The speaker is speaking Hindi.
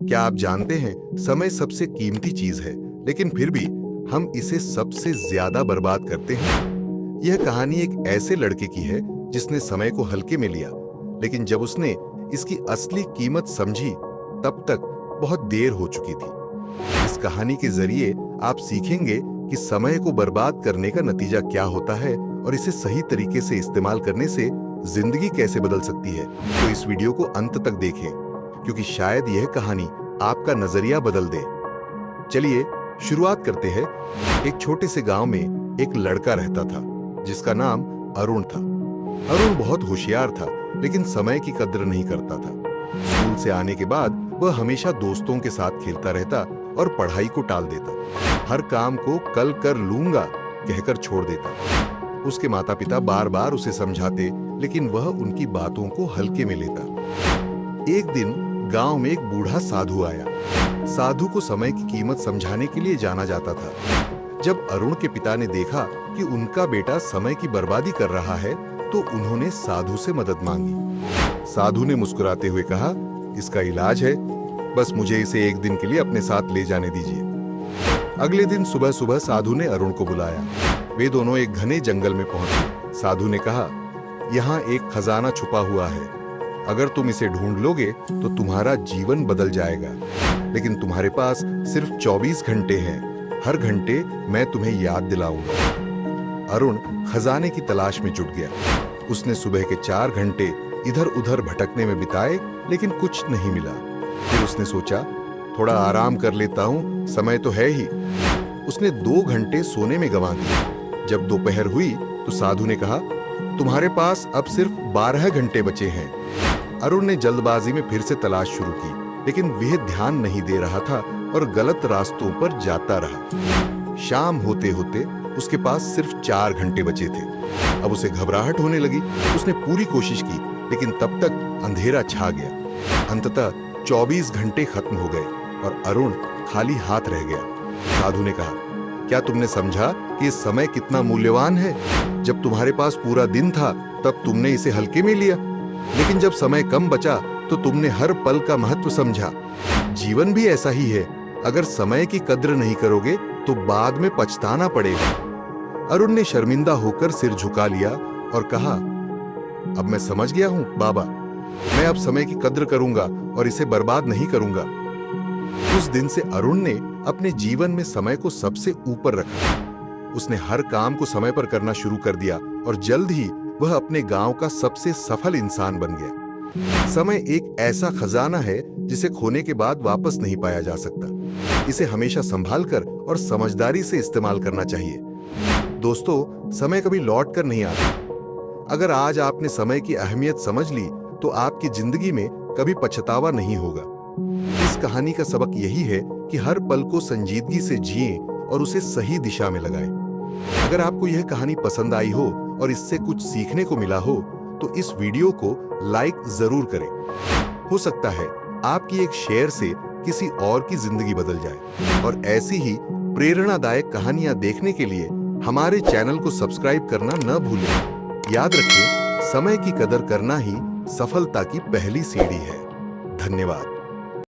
क्या आप जानते हैं, समय सबसे कीमती चीज है, लेकिन फिर भी हम इसे सबसे ज्यादा बर्बाद करते हैं। यह कहानी एक ऐसे लड़के की है जिसने समय को हल्के में लिया, लेकिन जब उसने इसकी असली कीमत समझी, तब तक बहुत देर हो चुकी थी। इस कहानी के जरिए आप सीखेंगे कि समय को बर्बाद करने का नतीजा क्या होता है और इसे सही तरीके से इस्तेमाल करने से जिंदगी कैसे बदल सकती है। तो इस वीडियो को अंत तक देखें, क्योंकि शायद यह कहानी आपका नजरिया बदल दे। चलिए शुरुआत करते हैं। एक छोटे से गांव में एक लड़का रहता था जिसका नाम अरुण था। अरुण बहुत होशियार था, लेकिन समय की कद्र नहीं करता था। स्कूल से आने के बाद वह हमेशा दोस्तों के साथ खेलता रहता और पढ़ाई को टाल देता। हर काम को कल कर लूंगा कहकर छोड़ देता। उसके माता पिता बार बार उसे समझाते, लेकिन वह उनकी बातों को हल्के में लेता। एक दिन गांव में एक बूढ़ा साधु आया। साधु को समय की कीमत समझाने के लिए जाना जाता था। जब अरुण के पिता ने देखा कि उनका बेटा समय की बर्बादी कर रहा है, तो उन्होंने साधु से मदद मांगी। साधु ने मुस्कुराते हुए कहा, इसका इलाज है, बस मुझे इसे एक दिन के लिए अपने साथ ले जाने दीजिए। अगले दिन सुबह सुबह साधु ने अरुण को बुलाया। वे दोनों एक घने जंगल में पहुंचे। साधु ने कहा, यहाँ एक खजाना छुपा हुआ है। अगर तुम इसे ढूंढ लोगे तो तुम्हारा जीवन बदल जाएगा, लेकिन तुम्हारे पास सिर्फ 24 घंटे हैं। हर घंटे मैं तुम्हें याद दिलाऊंगा। अरुण खजाने की तलाश में जुट गया। उसने सुबह के 4 घंटे इधर उधर भटकने में बिताए, लेकिन कुछ नहीं मिला। फिर उसने सोचा, थोड़ा आराम कर लेता हूं, समय तो है ही। उसने 2 घंटे सोने में गंवा दिए। जब दोपहर हुई तो साधु ने कहा, तुम्हारे पास अब सिर्फ 12 घंटे बचे हैं। अरुण ने जल्दबाजी में फिर से तलाश शुरू की, लेकिन वह ध्यान नहीं दे रहा था और गलत रास्तों पर जाता रहा। शाम होते होते उसके पास सिर्फ 4 घंटे बचे थे। अब उसे घबराहट होने लगी। उसने पूरी कोशिश की, लेकिन तब तक अंधेरा छा गया। अंततः 24 घंटे खत्म हो गए और अरुण खाली हाथ रह गया। साधु ने कहा, क्या तुमने समझा कि इस समय कितना मूल्यवान है? जब तुम्हारे पास पूरा दिन था, तब तुमने इसे हल्के में लिया, लेकिन जब समय कम बचा तो तुमने हर पल का महत्व समझा। जीवन भी ऐसा ही है, अगर समय की कद्र नहीं करोगे तो बाद में पछताना पड़ेगा। अरुण ने शर्मिंदा होकर सिर झुका लिया और कहा, अब मैं समझ गया हूं बाबा, मैं अब समय की कद्र करूंगा और इसे बर्बाद नहीं करूंगा। उस दिन से अरुण ने अपने जीवन में समय को सबसे ऊपर रखा। उसने हर काम को समय पर करना शुरू कर दिया और जल्द ही वह अपने गांव का सबसे सफल इंसान बन गया। समय एक ऐसा खजाना है जिसे खोने के बाद वापस नहीं पाया जा सकता। इसे हमेशा संभाल कर और समझदारी से इस्तेमाल करना चाहिए। दोस्तों, समय कभी लौट कर नहीं आता। अगर आज आपने समय की अहमियत समझ ली तो आपकी जिंदगी में कभी पछतावा नहीं होगा। इस कहानी का सबक यही है कि हर पल को संजीदगी से जिएं और उसे सही दिशा में लगाएं। अगर आपको यह कहानी पसंद आई हो और इससे कुछ सीखने को मिला हो, तो इस वीडियो को लाइक जरूर करें। हो सकता है आपकी एक शेयर से किसी और की जिंदगी बदल जाए। और ऐसी ही प्रेरणादायक कहानियां देखने के लिए हमारे चैनल को सब्सक्राइब करना न भूलें। याद रखें, समय की कदर करना ही सफलता की पहली सीढ़ी है। धन्यवाद।